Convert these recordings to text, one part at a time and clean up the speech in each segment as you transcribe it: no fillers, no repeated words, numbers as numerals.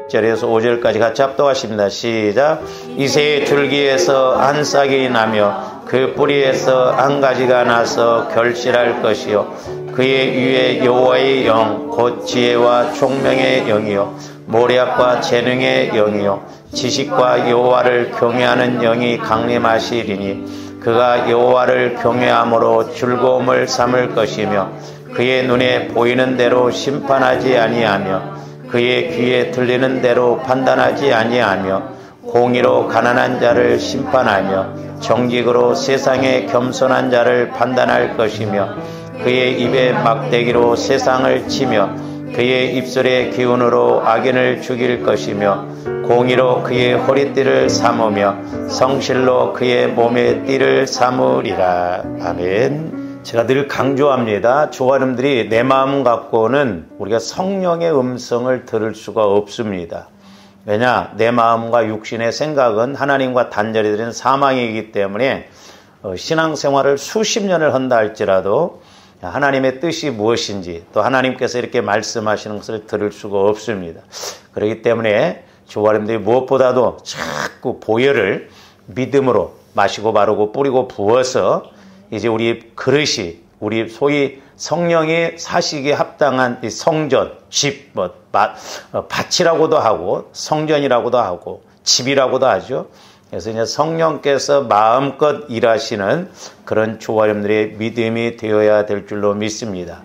1절에서 5절까지 같이 합독하십니다. 시작. 이새의 줄기에서 한 싹이 나며 그 뿌리에서 한 가지가 나서 결실할 것이요 그의 위에 여호와의 영 곧 지혜와 총명의 영이요 모략과 재능의 영이요 지식과 여호와를 경외하는 영이 강림하시리니 그가 여호와를 경외함으로 즐거움을 삼을 것이며 그의 눈에 보이는 대로 심판하지 아니하며 그의 귀에 들리는 대로 판단하지 아니하며 공의로 가난한 자를 심판하며 정직으로 세상에 겸손한 자를 판단할 것이며 그의 입에 막대기로 세상을 치며 그의 입술의 기운으로 악인을 죽일 것이며 공의로 그의 허리띠를 삼으며 성실로 그의 몸의 띠를 삼으리라. 아멘. 제가 늘 강조합니다. 조아름들이 내 마음 갖고는 우리가 성령의 음성을 들을 수가 없습니다. 왜냐? 내 마음과 육신의 생각은 하나님과 단절이 되는 사망이기 때문에 신앙생활을 수십 년을 한다 할지라도 하나님의 뜻이 무엇인지 또 하나님께서 이렇게 말씀하시는 것을 들을 수가 없습니다. 그렇기 때문에 조아름들이 무엇보다도 자꾸 보혈을 믿음으로 마시고 바르고 뿌리고 부어서 이제 우리 그릇이 우리 소위 성령이 사시기에 합당한 이 성전, 집, 밭이라고도 하고 성전이라고도 하고 집이라고도 하죠. 그래서 이제 성령께서 마음껏 일하시는 그런 조아름들의 믿음이 되어야 될 줄로 믿습니다.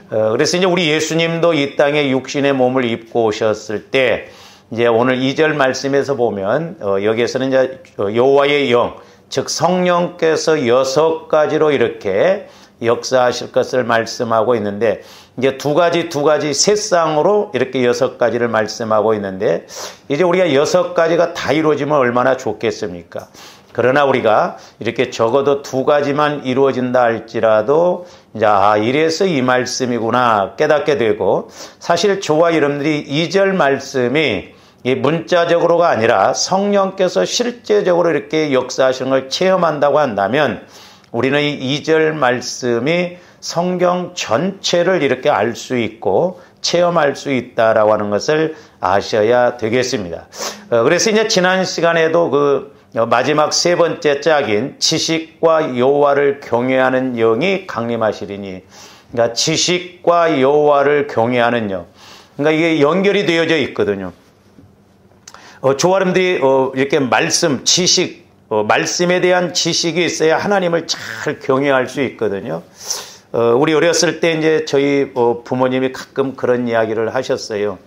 그래서 이제 우리 예수님도 이 땅에 육신의 몸을 입고 오셨을 때 이제 오늘 2절 말씀에서 보면 여기에서는 이제 여호와의 영, 즉 성령께서 6가지로 이렇게 역사하실 것을 말씀하고 있는데 이제 두 가지 세쌍으로 이렇게 6가지를 말씀하고 있는데 이제 우리가 6가지가 다 이루어지면 얼마나 좋겠습니까? 그러나 우리가 이렇게 적어도 2가지만 이루어진다 할지라도 이제 이래서 이 말씀이구나 깨닫게 되고 사실 저와 여러분들이 2절 말씀이 이 문자적으로가 아니라 성령께서 실제적으로 이렇게 역사하시는 걸 체험한다고 한다면 우리는 이 2절 말씀이 성경 전체를 이렇게 알 수 있고 체험할 수 있다라고 하는 것을 아셔야 되겠습니다. 그래서 이제 지난 시간에도 그 마지막 3번째 짝인 지식과 여호와를 경외하는 영이 강림하시리니, 그러니까 지식과 여호와를 경외하는 영, 그러니까 이게 연결이 되어져 있거든요. 조아름들이 이렇게 말씀, 지식, 말씀에 대한 지식이 있어야 하나님을 잘 경외할 수 있거든요. 우리 어렸을 때 이제 저희 부모님이 가끔 그런 이야기를 하셨어요.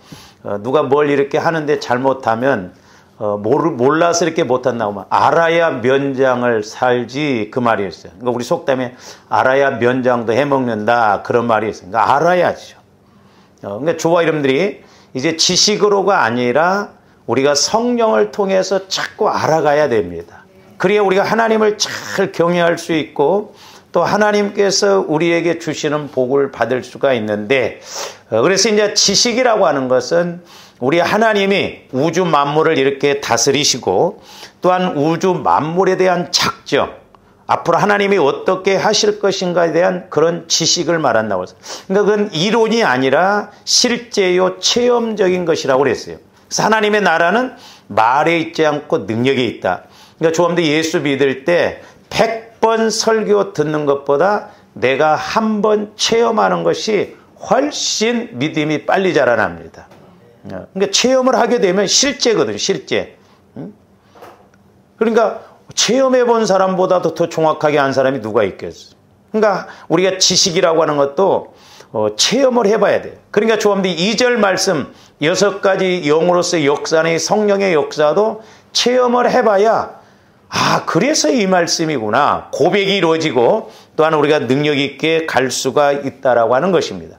누가 뭘 이렇게 하는데 잘못하면 몰라서 이렇게 못한다고 하면 알아야 면장을 살지, 그 말이었어요. 그러니까 우리 속담에 알아야 면장도 해먹는다, 그런 말이 있어요. 그러니까 알아야죠. 그러니까 조와 이름들이 이제 지식으로가 아니라 우리가 성령을 통해서 자꾸 알아가야 됩니다. 그래야 우리가 하나님을 잘 경외할 수 있고 또 하나님께서 우리에게 주시는 복을 받을 수가 있는데, 그래서 이제 지식이라고 하는 것은 우리 하나님이 우주 만물을 이렇게 다스리시고 또한 우주 만물에 대한 작정, 앞으로 하나님이 어떻게 하실 것인가에 대한 그런 지식을 말한다고 했어요. 그러니까 그건 이론이 아니라 실제요 체험적인 것이라고 그랬어요. 그래서 하나님의 나라는 말에 있지 않고 능력에 있다. 그러니까 조금도 예수 믿을 때 100번 설교 듣는 것보다 내가 한 번 체험하는 것이 훨씬 믿음이 빨리 자라납니다. 그러니까 체험을 하게 되면 실제거든요, 실제. 그러니까 체험해 본 사람보다도 더 정확하게 한 사람이 누가 있겠어요. 그러니까 우리가 지식이라고 하는 것도 체험을 해봐야 돼요. 그러니까 조금도 2절 말씀 6가지 영으로서의 역사는 성령의 역사도 체험을 해봐야 그래서 이 말씀이구나, 고백이 이루어지고 또한 우리가 능력 있게 갈 수가 있다라고 하는 것입니다.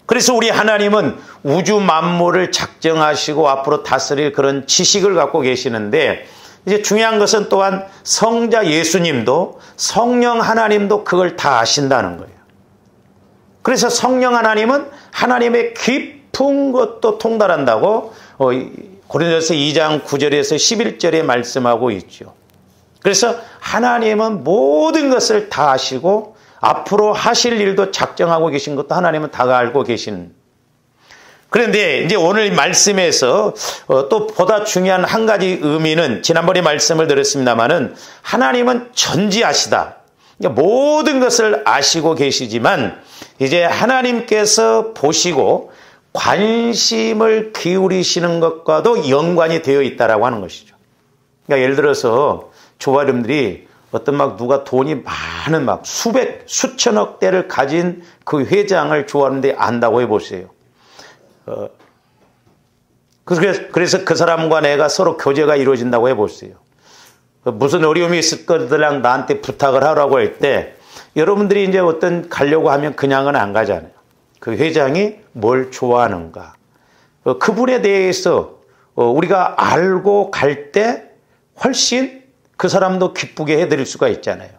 그래서 우리 하나님은 우주 만물을 작정하시고 앞으로 다스릴 그런 지식을 갖고 계시는데, 이제 중요한 것은 또한 성자 예수님도 성령 하나님도 그걸 다 아신다는 거예요. 그래서 성령 하나님은 하나님의 깊은 것도 통달한다고 고린도서 2장 9절에서 11절에 말씀하고 있죠. 그래서 하나님은 모든 것을 다 아시고 앞으로 하실 일도 작정하고 계신 것도 하나님은 다 알고 계신. 그런데 이제 오늘 말씀에서 또 보다 중요한 한 가지 의미는 지난번에 말씀을 드렸습니다마는 하나님은 전지하시다. 그러니까 모든 것을 아시고 계시지만 이제 하나님께서 보시고 관심을 기울이시는 것과도 연관이 되어 있다라고 하는 것이죠. 그러니까 예를 들어서 조아름들이 어떤 막 누가 돈이 많은 막 수천억 대를 가진 그 회장을 좋아하는데 안다고 해보세요. 그래서 그 사람과 내가 서로 교제가 이루어진다고 해보세요. 무슨 어려움이 있을 거들랑 나한테 부탁을 하라고 할 때 여러분들이 이제 어떤 가려고 하면 그냥은 안 가잖아요. 그 회장이 뭘 좋아하는가. 그분에 대해서 우리가 알고 갈 때 훨씬 그 사람도 기쁘게 해드릴 수가 있잖아요.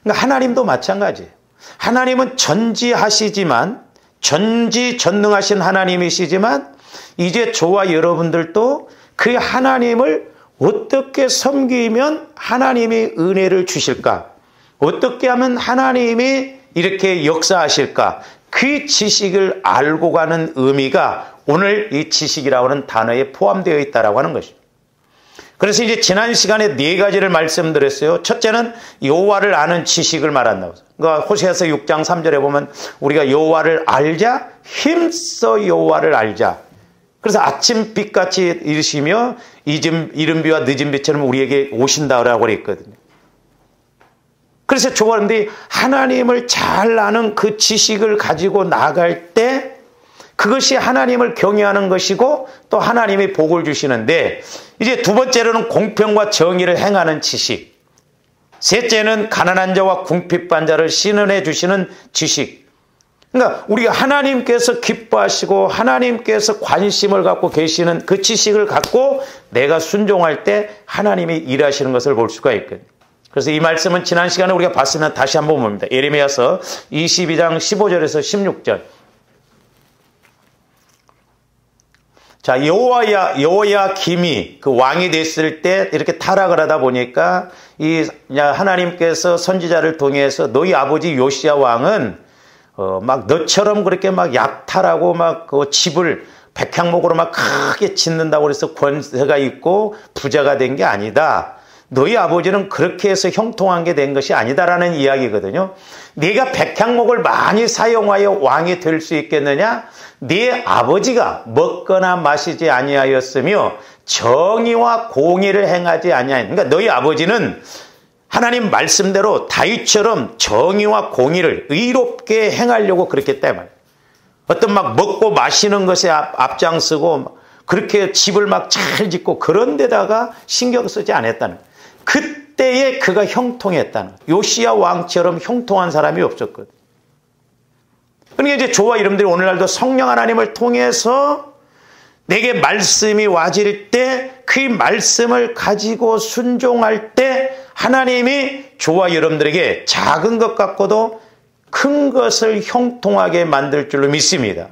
그러니까 하나님도 마찬가지예요. 하나님은 전지하시지만 전지전능하신 하나님이시지만 이제 저와 여러분들도 그 하나님을 어떻게 섬기면 하나님이 은혜를 주실까? 어떻게 하면 하나님이 이렇게 역사하실까? 그 지식을 알고 가는 의미가 오늘 이 지식이라고 하는 단어에 포함되어 있다고 하는 것입니다. 그래서 이제 지난 시간에 4가지를 말씀드렸어요. 첫째는 여호와를 아는 지식을 말한다고. 그러니까 호세아서 6장 3절에 보면 우리가 여호와를 알자, 힘써 여호와를 알자. 그래서 아침 빛같이 이르시며 이른 비와 늦은 비처럼 우리에게 오신다라고 그랬거든요. 그래서 좋아하는데 하나님을 잘 아는 그 지식을 가지고 나갈 때 그것이 하나님을 경외하는 것이고 또 하나님이 복을 주시는데 이제 두 번째로는 공평과 정의를 행하는 지식. 셋째는 가난한 자와 궁핍한 자를 신원해 주시는 지식. 그러니까 우리가 하나님께서 기뻐하시고 하나님께서 관심을 갖고 계시는 그 지식을 갖고 내가 순종할 때 하나님이 일하시는 것을 볼 수가 있거든요. 그래서 이 말씀은 지난 시간에 우리가 봤으면 다시 한번 봅니다. 예레미야서 22장 15절에서 16절. 자, 여호야김이 그 왕이 됐을 때 이렇게 타락을 하다 보니까 이 하나님께서 선지자를 통해서 너희 아버지 요시야 왕은 막 너처럼 그렇게 막 약탈하고 막 그 집을 백향목으로 막 크게 짓는다고 그래서 권세가 있고 부자가 된 게 아니다. 너희 아버지는 그렇게 해서 형통한 게 된 것이 아니다라는 이야기거든요. 네가 백향목을 많이 사용하여 왕이 될 수 있겠느냐? 네 아버지가 먹거나 마시지 아니하였으며 정의와 공의를 행하지 아니하였. 그러니까 너희 아버지는 하나님 말씀대로 다윗처럼 정의와 공의를 의롭게 행하려고 그랬기 때문에 어떤 막 먹고 마시는 것에 앞장서고 그렇게 집을 막 잘 짓고 그런 데다가 신경 쓰지 않았다는 거예요. 그때에 그가 형통했다는 거예요. 요시야 왕처럼 형통한 사람이 없었거든요. 그러니까 이제 저와 여러분들이 오늘날도 성령 하나님을 통해서 내게 말씀이 와질 때 그 말씀을 가지고 순종할 때 하나님이 저와 여러분들에게 작은 것 같고도 큰 것을 형통하게 만들 줄로 믿습니다.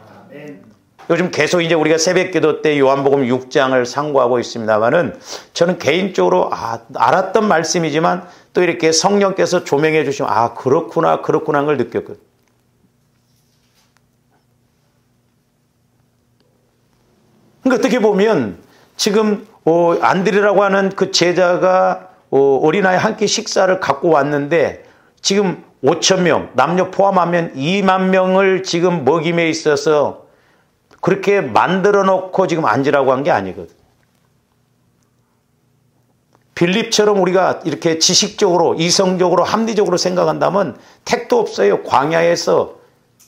요즘 계속 이제 우리가 새벽기도 때 요한복음 6장을 상고하고 있습니다만은 저는 개인적으로 알았던 말씀이지만 또 이렇게 성령께서 조명해 주시면 그렇구나 하는 걸 느꼈거든요. 그러니까 어떻게 보면 지금 안드레라고 하는 그 제자가 어린아이 한 끼 식사를 갖고 왔는데 지금 5,000명 남녀 포함하면 2만 명을 지금 먹임에 있어서 그렇게 만들어 놓고 지금 앉으라고 한 게 아니거든. 빌립처럼 우리가 이렇게 지식적으로 이성적으로 합리적으로 생각한다면 택도 없어요. 광야에서.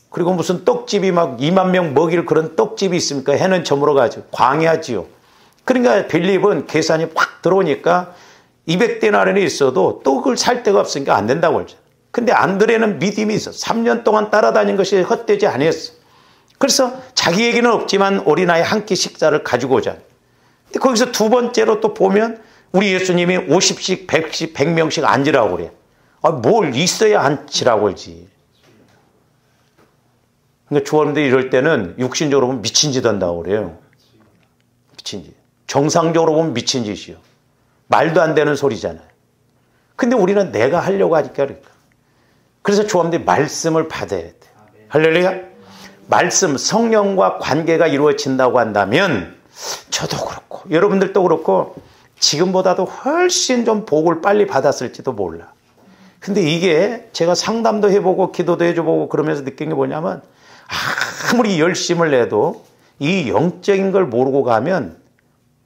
그리고 무슨 떡집이 막 2만 명 먹일 그런 떡집이 있습니까? 해는 저물어 가지고 광야지요. 그러니까 빌립은 계산이 확 들어오니까 200데나리는 있어도 떡을 살 데가 없으니까 안 된다고 그러죠. 근데 안드레는 믿음이 있어. 3년 동안 따라다닌 것이 헛되지 않았어. 그래서 자기에게는 없지만 어린아이 한 끼 식사를 가지고 오자. 근데 거기서 두 번째로 또 보면 우리 예수님이 50씩 100씩 100명씩 앉으라고 그래. 뭘 있어야 앉으라고 그러지. 그러니까 주원들 이럴 때는 육신적으로 보면 미친 짓 한다고 그래요. 미친 짓. 정상적으로 보면 미친 짓이요. 말도 안 되는 소리잖아요. 근데 우리는 내가 하려고 하니까 그러니까. 그래서 주원들이 말씀을 받아야 돼. 할렐루야. 말씀, 성령과 관계가 이루어진다고 한다면 저도 그렇고 여러분들도 그렇고 지금보다도 훨씬 좀 복을 빨리 받았을지도 몰라. 근데 이게 제가 상담도 해보고 기도도 해줘보고 그러면서 느낀 게 뭐냐면 아무리 열심을 내도 이 영적인 걸 모르고 가면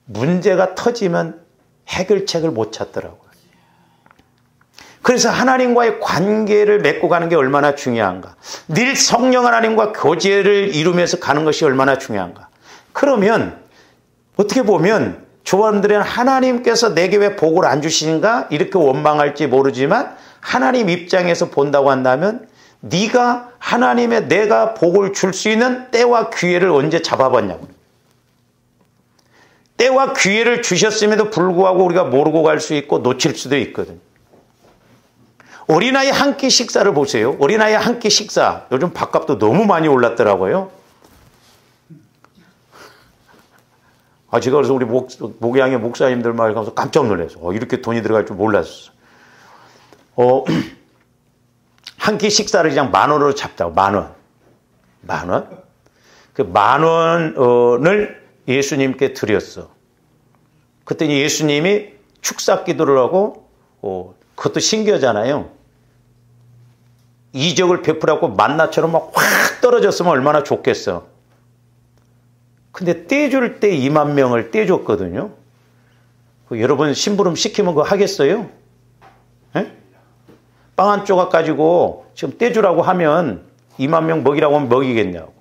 문제가 터지면 해결책을 못 찾더라고요. 그래서 하나님과의 관계를 맺고 가는 게 얼마나 중요한가. 늘 성령 하나님과 교제를 이루면서 가는 것이 얼마나 중요한가. 그러면 어떻게 보면 조원들은 하나님께서 내게 왜 복을 안 주시는가 이렇게 원망할지 모르지만 하나님 입장에서 본다고 한다면 네가 하나님의 내가 복을 줄 수 있는 때와 기회를 언제 잡아봤냐고. 때와 기회를 주셨음에도 불구하고 우리가 모르고 갈 수 있고 놓칠 수도 있거든. 어린아이 한 끼 식사를 보세요. 어린아이 한 끼 식사. 요즘 밥값도 너무 많이 올랐더라고요. 제가 그래서 우리 목양의 목사님들 말 가면서 깜짝 놀랐어. 이렇게 돈이 들어갈 줄 몰랐어. 한 끼 식사를 그냥 10,000원으로 잡자고. 10,000원. 10,000원? 그 10,000원을 예수님께 드렸어. 그랬더니 예수님이 축사 기도를 하고, 그것도 신기하잖아요. 이적을 베풀라고 만나처럼 막 확 떨어졌으면 얼마나 좋겠어. 근데 떼줄 때 20,000명을 떼줬거든요. 여러분 심부름 시키면 그거 하겠어요? 에? 빵 한 조각 가지고 지금 떼주라고 하면 20,000명 먹이라고 하면 먹이겠냐고.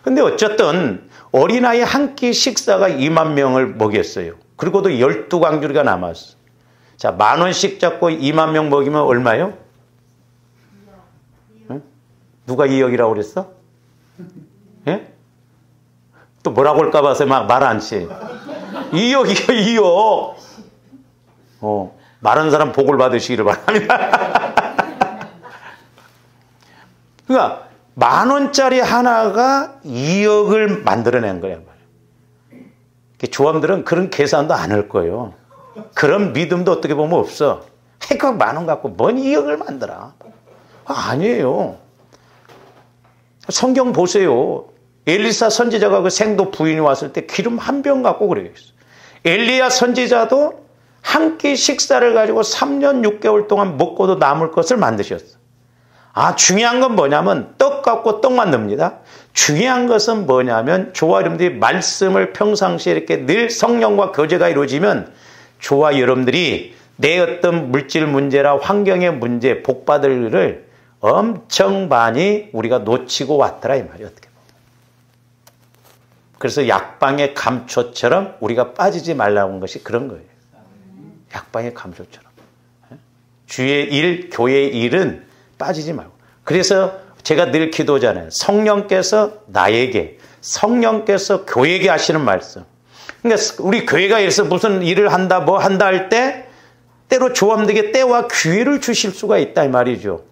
근데 어쨌든 어린아이 한 끼 식사가 20,000명을 먹였어요. 그리고도 12광주리가 남았어. 자, 10,000원씩 잡고 20,000명 먹이면 얼마요? 응? 누가 2억이라고 그랬어? 예? 또 뭐라고 할까 봐서 막 말 안 치. 2억이요, 2억. 마른 사람 복을 받으시기를 바랍니다. 그러니까 10,000원짜리 하나가 2억을 만들어낸 거야. 조함들은 그런 계산도 안 할 거예요. 그런 믿음도 어떻게 보면 없어. 그 10,000원 갖고 뭔 2억을 만들어. 아니에요. 성경 보세요. 엘리사 선지자가 그 생도 부인이 왔을 때 기름 한 병 갖고 그래요. 엘리야 선지자도 한 끼 식사를 가지고 3년 6개월 동안 먹고도 남을 것을 만드셨어. 중요한 건 뭐냐면 떡 갖고 떡 만듭니다. 중요한 것은 뭐냐면 저와 여러분들이 말씀을 평상시에 이렇게 늘 성령과 교제가 이루어지면 저와 여러분들이 내 어떤 물질 문제나 환경의 문제, 복 받을 일을 엄청 많이 우리가 놓치고 왔더라 이 말이에요. 어떻게 보면. 그래서 약방의 감초처럼 우리가 빠지지 말라고 한 것이 그런 거예요. 약방의 감초처럼. 주의 일, 교회의 일은 빠지지 말고. 그래서 제가 늘 기도하잖아요. 성령께서 나에게, 성령께서 교회에게 하시는 말씀. 그러니까 우리 교회가 이래서 무슨 일을 한다, 뭐 한다 할 때 때로 조함되게 때와 기회를 주실 수가 있다 이 말이죠.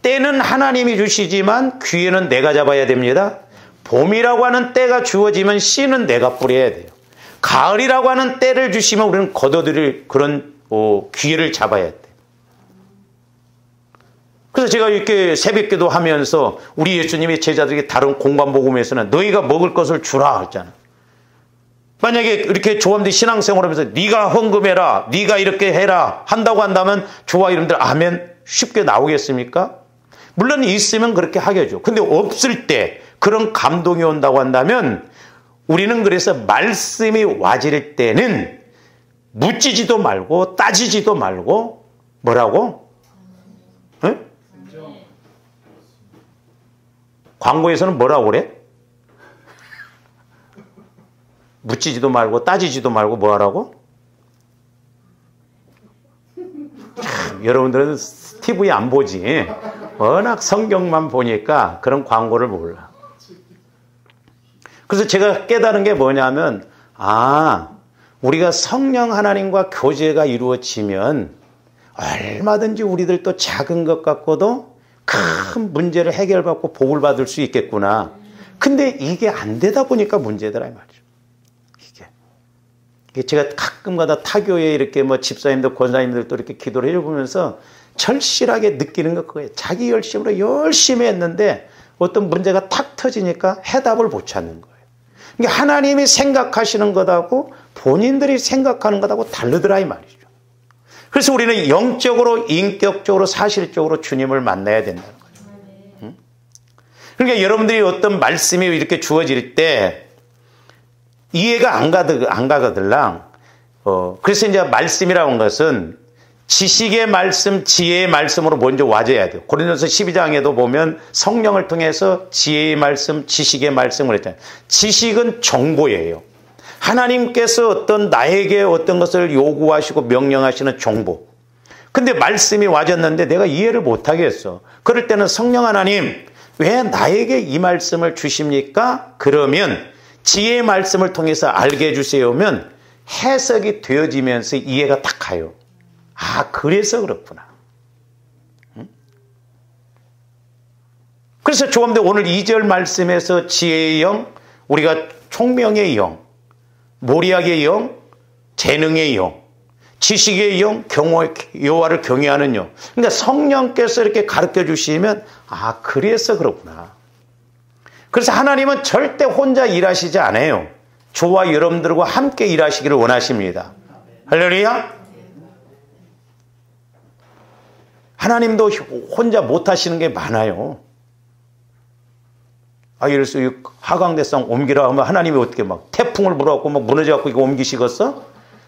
때는 하나님이 주시지만 기회는 내가 잡아야 됩니다. 봄이라고 하는 때가 주어지면 씨는 내가 뿌려야 돼요. 가을이라고 하는 때를 주시면 우리는 거둬들일 그런 기회를 잡아야 돼. 그래서 제가 이렇게 새벽기도 하면서 우리 예수님이 제자들에게 다른 공관복음에서는 너희가 먹을 것을 주라 했잖아. 만약에 이렇게 조함들이 신앙생활하면서 네가 헌금해라, 네가 이렇게 해라 한다고 한다면 저와 여러분들 아멘 쉽게 나오겠습니까? 물론 있으면 그렇게 하겠죠. 근데 없을 때 그런 감동이 온다고 한다면 우리는 그래서 말씀이 와질 때는 묻지지도 말고 따지지도 말고 뭐라고? 응? 광고에서는 뭐라고 그래? 묻지지도 말고 따지지도 말고 뭐 하라고? 참, 여러분들은 TV 안 보지. 워낙 성경만 보니까 그런 광고를 몰라. 그래서 제가 깨달은 게 뭐냐면 우리가 성령 하나님과 교제가 이루어지면 얼마든지 우리들도 작은 것 갖고도 큰 문제를 해결받고 복을 받을 수 있겠구나. 근데 이게 안 되다 보니까 문제더라 이 말이죠. 이게 제가 가끔가다 타교에 이렇게 뭐 집사님들 권사님들도 이렇게 기도를 해보면서 절실하게 느끼는 것 그거예요. 자기 열심으로 열심히 했는데 어떤 문제가 탁 터지니까 해답을 못 찾는 거예요. 그러니까 하나님이 생각하시는 것하고 본인들이 생각하는 것하고 다르더라 이 말이죠. 그래서 우리는 영적으로, 인격적으로, 사실적으로 주님을 만나야 된다는 거죠. 그러니까 여러분들이 어떤 말씀이 이렇게 주어질 때 이해가 안 가거들랑. 그래서 이제 말씀이라는 것은 지식의 말씀, 지혜의 말씀으로 먼저 와줘야 돼요. 고린도서 12장에도 보면 성령을 통해서 지혜의 말씀, 지식의 말씀을 했잖아요. 지식은 정보예요. 하나님께서 어떤 나에게 어떤 것을 요구하시고 명령하시는 정보. 근데 말씀이 와졌는데 내가 이해를 못하겠어. 그럴 때는 성령 하나님, 왜 나에게 이 말씀을 주십니까? 그러면 지혜의 말씀을 통해서 알게 해주세요면 해석이 되어지면서 이해가 딱 가요. 아, 그래서 그렇구나. 그래서 조금더 오늘 2절 말씀에서 지혜의 영, 우리가 총명의 영, 모리학의 영, 재능의 영, 지식의 영, 여호와를 경외하는 영. 그러니까 성령께서 이렇게 가르쳐 주시면 아, 그래서 그렇구나. 그래서 하나님은 절대 혼자 일하시지 않아요. 저와 여러분들과 함께 일하시기를 원하십니다. 할렐루야. 하나님도 혼자 못하시는 게 많아요. 아, 예를 들어서 하강대상 옮기라 하면 하나님이 어떻게 막 태풍을 불어갖고 막 무너져갖고 이거 옮기시겠어?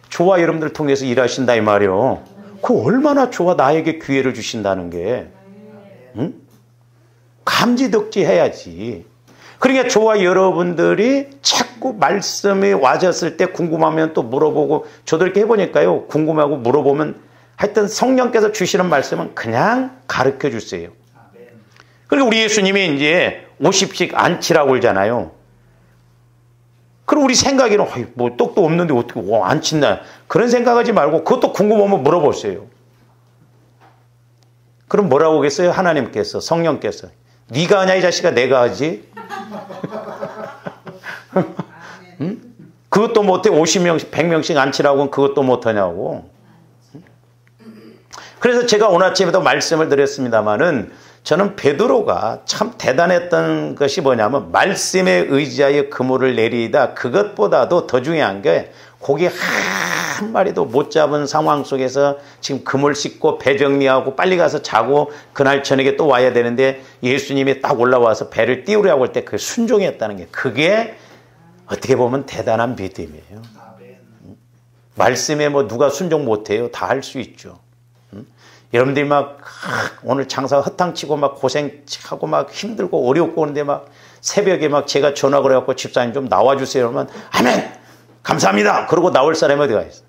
저와 여러분들 통해서 일하신다 이 말이요. 그 얼마나 저와 나에게 기회를 주신다는 게. 응? 감지덕지 해야지. 그러니까 저와 여러분들이 자꾸 말씀이 와졌을 때 궁금하면 또 물어보고, 저도 이렇게 해보니까요, 궁금하고 물어보면 하여튼 성령께서 주시는 말씀은 그냥 가르쳐 주세요. 그리고 우리 예수님이 이제 50씩 안치라고 그러잖아요. 그럼 우리 생각에는 뭐 떡도 없는데 어떻게 안 친다, 그런 생각하지 말고 그것도 궁금하면 물어보세요. 그럼 뭐라고 하겠어요? 하나님께서, 성령께서. 네가 하냐 이 자식아, 내가 하지. 응? 그것도 못해. 50명씩 100명씩 안치라고는 그것도 못하냐고. 그래서 제가 오늘 아침에도 말씀을 드렸습니다마는 저는 베드로가 참 대단했던 것이 뭐냐면 말씀에 의지하여 그물을 내리다, 그것보다도 더 중요한 게 고기 한 마리도 못 잡은 상황 속에서 지금 그물 씻고 배 정리하고 빨리 가서 자고 그날 저녁에 또 와야 되는데 예수님이 딱 올라와서 배를 띄우려고 할 때 그 순종했다는 게, 그게 어떻게 보면 대단한 믿음이에요. 말씀에 뭐 누가 순종 못해요? 다 할 수 있죠. 여러분들이 막 오늘 장사 허탕치고 막 고생하고 막 힘들고 어렵고 오는데 막 새벽에 막 제가 전화 그래갖고 집사님 좀 나와주세요 그러면 아멘 감사합니다 그러고 나올 사람이 어디가 있어?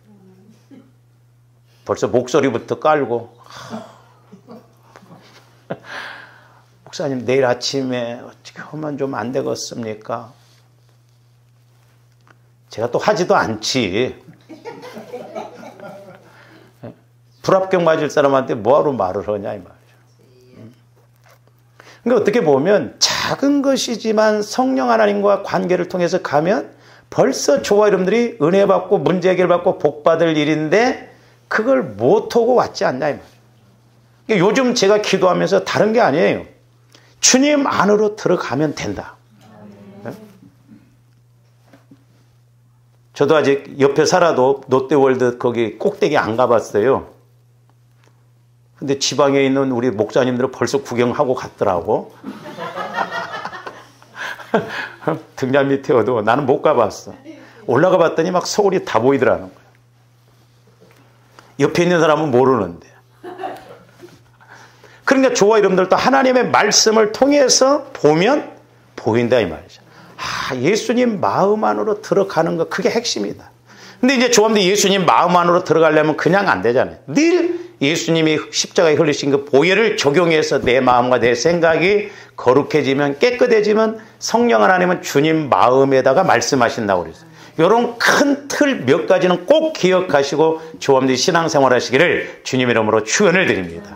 벌써 목소리부터 깔고 목사님 내일 아침에 어떻게 하면 좀 안 되겠습니까? 제가 또 하지도 않지. 불합격 맞을 사람한테 뭐하러 말을 하냐 이 말이죠. 그러니까 어떻게 보면 작은 것이지만 성령 하나님과 관계를 통해서 가면 벌써 저와 여러분들이 은혜 받고 문제 해결 받고 복 받을 일인데 그걸 못하고 왔지 않냐 이 말이에요. 그러니까 요즘 제가 기도하면서 다른 게 아니에요. 주님 안으로 들어가면 된다. 저도 아직 옆에 살아도 롯데월드 거기 꼭대기 안 가봤어요. 근데 지방에 있는 우리 목사님들은 벌써 구경하고 갔더라고. 등잔 밑에 어두워. 나는 못 가봤어. 올라가 봤더니 막 서울이 다 보이더라는 거야. 옆에 있는 사람은 모르는데. 그러니까 저와 여러분들도 하나님의 말씀을 통해서 보면 보인다 이 말이죠. 아, 예수님 마음 안으로 들어가는 거, 그게 핵심이다. 근데 이제 저한테 예수님 마음 안으로 들어가려면 그냥 안 되잖아요. 늘 예수님이 십자가에 흘리신 그 보혈을 적용해서 내 마음과 내 생각이 거룩해지면, 깨끗해지면 성령 하나님은 주님 마음에다가 말씀하신다고 그랬어요. 이런 큰 틀 몇 가지는 꼭 기억하시고 조합들이 신앙생활 하시기를 주님 이름으로 축원을 드립니다.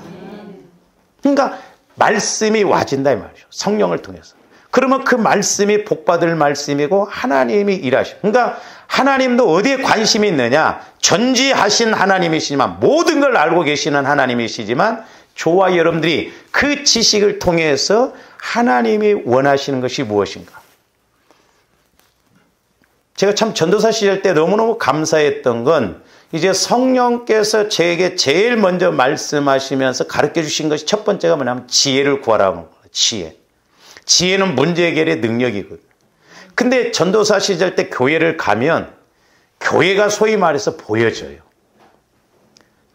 그러니까 말씀이 와진다 이 말이죠. 성령을 통해서. 그러면 그 말씀이 복받을 말씀이고 하나님이 일하시고, 그러니까 하나님도 어디에 관심이 있느냐? 전지하신 하나님이시지만, 모든 걸 알고 계시는 하나님이시지만, 저와 여러분들이 그 지식을 통해서 하나님이 원하시는 것이 무엇인가? 제가 참 전도사 시절 때 너무너무 감사했던 건 이제 성령께서 저에게 제일 먼저 말씀하시면서 가르쳐 주신 것이 첫 번째가 뭐냐면 지혜를 구하라는 거예요. 지혜. 지혜는 문제 해결의 능력이거든요. 근데 전도사 시절 때 교회를 가면 교회가 소위 말해서 보여져요.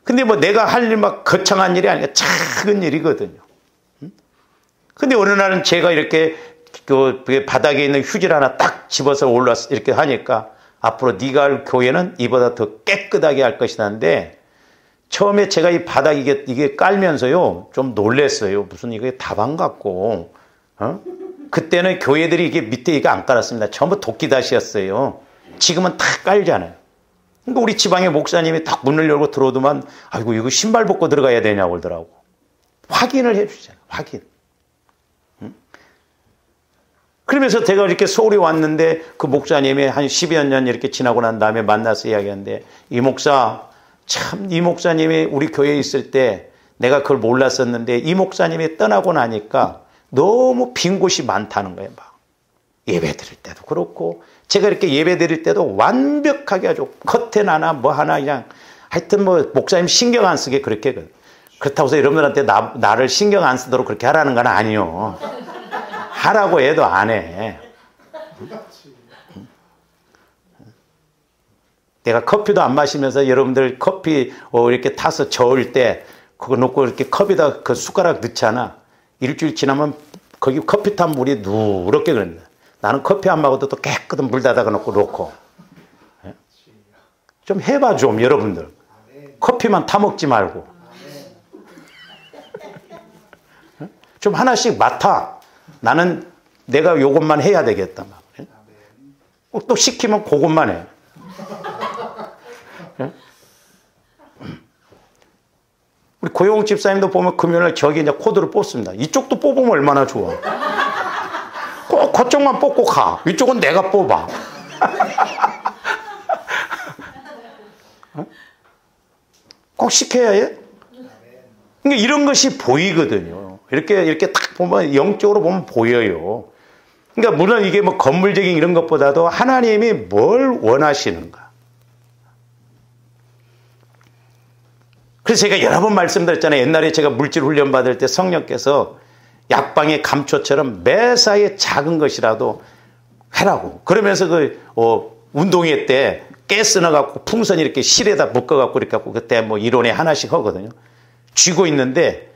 근데 뭐 내가 할 일 막 거창한 일이 아니라 작은 일이거든요. 근데 어느 날은 제가 이렇게 그 바닥에 있는 휴지를 하나 딱 집어서 올라서 이렇게 하니까 앞으로 네가 할 교회는 이보다 더 깨끗하게 할 것이라는데 처음에 제가 이 바닥 이게 깔면서요 좀 놀랬어요. 무슨 이게 다방 같고 그때는 교회들이 이게 밑에 이게 안 깔았습니다. 전부 도끼다시였어요. 지금은 다 깔잖아요. 그러니까 우리 지방의 목사님이 딱 문을 열고 들어오더만 아이고 이거 신발 벗고 들어가야 되냐고 그러더라고. 확인을 해 주잖아요. 확인. 그러면서 제가 이렇게 서울에 왔는데 그 목사님이 한 10여 년 이렇게 지나고 난 다음에 만나서 이야기하는데 이 목사 참 이 목사님이 우리 교회에 있을 때 내가 그걸 몰랐었는데 이 목사님이 떠나고 나니까 너무 빈 곳이 많다는 거예요. 막 예배 드릴 때도 그렇고 제가 이렇게 예배 드릴 때도 완벽하게 아주 커튼 하나 뭐 하나 그냥 하여튼 뭐 목사님 신경 안 쓰게 그렇게 그렇다고 해서 여러분들한테 나를 신경 안 쓰도록 그렇게 하라는 건 아니요. 하라고 해도 안 해. 내가 커피도 안 마시면서 여러분들 커피 이렇게 타서 저을 때 그거 놓고 이렇게 컵에다 그 숟가락 넣잖아. 일주일 지나면 거기 커피 탄 물이 누렇게 그런다. 나는 커피 안 먹어도 또 깨끗한 물 닫아가 놓고. 좀 해봐 좀 여러분들. 커피만 타먹지 말고. 좀 하나씩 맡아. 나는 내가 요것만 해야 되겠다. 또 시키면 그것만 해. 우리 고용 집사님도 보면 금요일날 저기 이제 코드를 뽑습니다. 이쪽도 뽑으면 얼마나 좋아. 꼭 그쪽만 뽑고 가. 이쪽은 내가 뽑아. 꼭 시켜야 해. 그러니까 이런 것이 보이거든요. 이렇게 딱 보면 영적으로 보면 보여요. 그러니까 물론 이게 뭐 건물적인 이런 것보다도 하나님이 뭘 원하시는가. 그래서 제가 여러 번 말씀드렸잖아요. 옛날에 제가 물질 훈련 받을 때 성령께서 약방의 감초처럼 매사에 작은 것이라도 해라고. 그러면서 운동회 때 가스 넣어갖고 풍선 이렇게 실에다 묶어갖고 이렇게 갖고 그때 뭐 이론에 하나씩 하거든요. 쥐고 있는데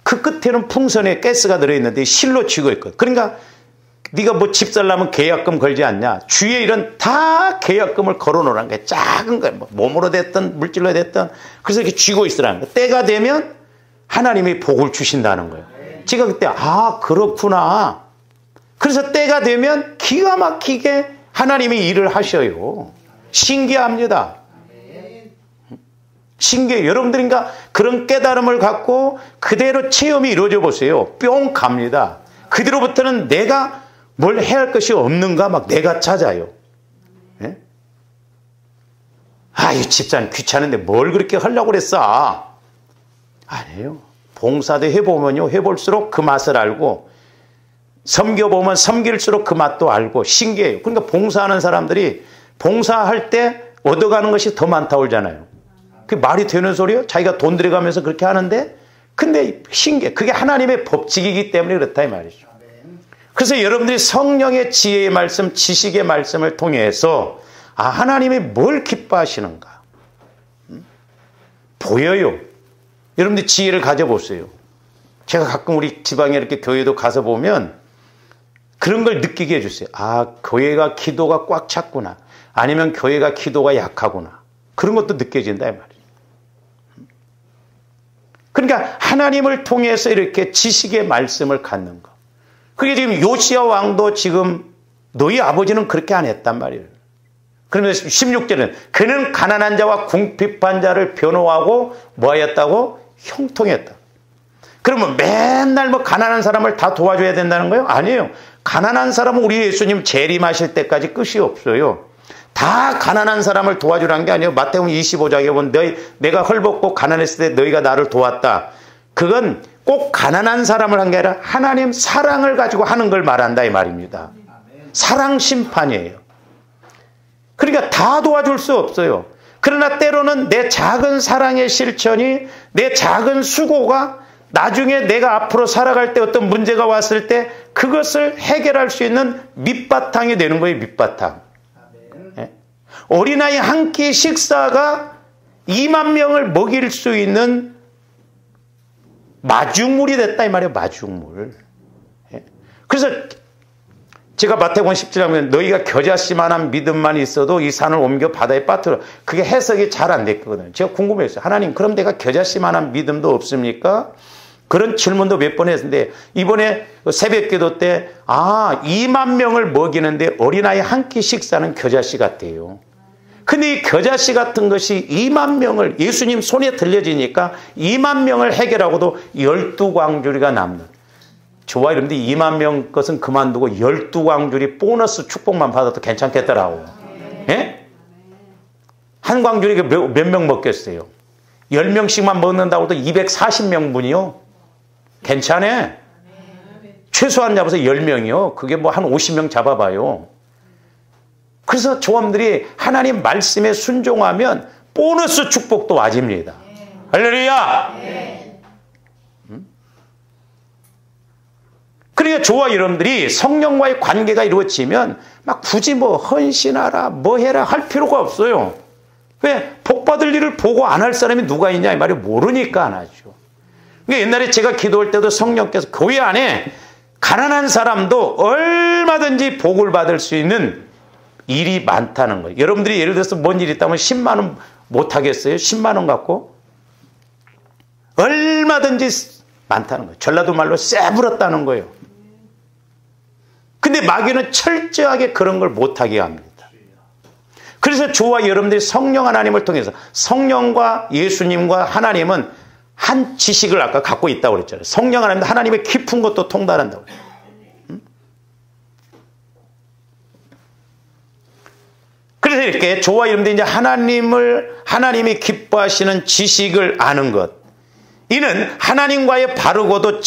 그 끝에는 풍선에 가스가 들어있는데 실로 쥐고 있거든. 그러니까 네가 뭐 집 살려면 계약금 걸지 않냐. 주위에 이런 다 계약금을 걸어놓으라는 거야. 작은 거, 뭐 몸으로 됐든 물질로 됐든. 그래서 이렇게 쥐고 있으라는 거야. 때가 되면 하나님이 복을 주신다는 거예요. 제가 그때 그렇구나. 그래서 때가 되면 기가 막히게 하나님이 일을 하셔요. 신기합니다. 신기해요. 여러분들인가 그런 깨달음을 갖고 그대로 체험이 이루어져 보세요. 뿅 갑니다. 그대로부터는 내가 뭘 해야 할 것이 없는가 막 내가 찾아요. 네? 이 집사님 귀찮은데 뭘 그렇게 하려고 그랬어? 아니에요. 봉사도 해보면요. 해볼수록 그 맛을 알고 섬겨보면 섬길수록 그 맛도 알고 신기해요. 그러니까 봉사하는 사람들이 봉사할 때 얻어가는 것이 더 많다고 그러잖아요. 그게 말이 되는 소리요? 자기가 돈 들여가면서 그렇게 하는데 근데 신기해. 그게 하나님의 법칙이기 때문에 그렇다 이 말이죠. 그래서 여러분들이 성령의 지혜의 말씀, 지식의 말씀을 통해서 하나님이 뭘 기뻐하시는가 보여요. 여러분들이 지혜를 가져보세요. 제가 가끔 우리 지방에 이렇게 교회도 가서 보면 그런 걸 느끼게 해주세요. 교회가 기도가 꽉 찼구나. 아니면 교회가 기도가 약하구나. 그런 것도 느껴진다 이 말이에요. 그러니까 하나님을 통해서 이렇게 지식의 말씀을 갖는 거. 그게 지금 요시야 왕도 지금 너희 아버지는 그렇게 안 했단 말이에요. 그러면서 16절은 그는 가난한 자와 궁핍한 자를 변호하고 뭐 하였다고? 형통했다. 그러면 맨날 뭐 가난한 사람을 다 도와줘야 된다는 거예요? 아니에요. 가난한 사람은 우리 예수님 재림하실 때까지 끝이 없어요. 다 가난한 사람을 도와주라는 게 아니에요. 마태복음 25장에 보면 내가 헐벗고 가난했을 때 너희가 나를 도왔다. 그건 꼭 가난한 사람을 한 게 아니라 하나님 사랑을 가지고 하는 걸 말한다 이 말입니다. 사랑 심판이에요. 그러니까 다 도와줄 수 없어요. 그러나 때로는 내 작은 사랑의 실천이, 내 작은 수고가 나중에 내가 앞으로 살아갈 때 어떤 문제가 왔을 때 그것을 해결할 수 있는 밑바탕이 되는 거예요. 밑바탕. 네? 어린아이 한 끼 식사가 2만 명을 먹일 수 있는 마중물이 됐다 이 말이에요. 마중물. 네? 그래서 제가 마태복음 17장에 너희가 겨자씨만한 믿음만 있어도 이 산을 옮겨 바다에 빠뜨려. 그게 해석이 잘 안 됐거든요. 제가 궁금했어요. 하나님 그럼 내가 겨자씨만한 믿음도 없습니까? 그런 질문도 몇 번 했는데 이번에 새벽기도 때 2만 명을 먹이는데 어린아이 한 끼 식사는 겨자씨 같대요. 근데 이 겨자씨 같은 것이 2만 명을 예수님 손에 들려지니까 2만 명을 해결하고도 12광주리가 남는. 저와 여러분들 2만 명 것은 그만두고 12광주리 보너스 축복만 받아도 괜찮겠더라고. 예? 한 광주리가 몇 명 먹겠어요? 10명씩만 먹는다고 해도 240명분이요. 괜찮아. 최소한 잡아서 10명이요. 그게 뭐 한 50명 잡아봐요. 그래서 조합들이 하나님 말씀에 순종하면 보너스 축복도 와집니다. 할렐루야. 그러니까 저와 여러분들이 성령과의 관계가 이루어지면 막 굳이 뭐 헌신하라 뭐 해라 할 필요가 없어요. 왜? 복 받을 일을 보고 안 할 사람이 누가 있냐 이 말이 모르니까 안 하죠. 그러니까 옛날에 제가 기도할 때도 성령께서 교회 안에 가난한 사람도 얼마든지 복을 받을 수 있는 일이 많다는 거예요. 여러분들이 예를 들어서 뭔 일이 있다면 10만 원 못 하겠어요? 10만 원 갖고? 얼마든지 많다는 거예요. 전라도 말로 쎄부렸다는 거예요. 근데 마귀는 철저하게 그런 걸 못하게 합니다. 그래서 저와 여러분들이 성령 하나님을 통해서 성령과 예수님과 하나님은 한 지식을 아까 갖고 있다고 그랬잖아요. 성령 하나님의 깊은 것도 통달한다고. 그래서 이렇게 저와 여러분들이 이제 하나님이 기뻐하시는 지식을 아는 것. 이는 하나님과의 바르고도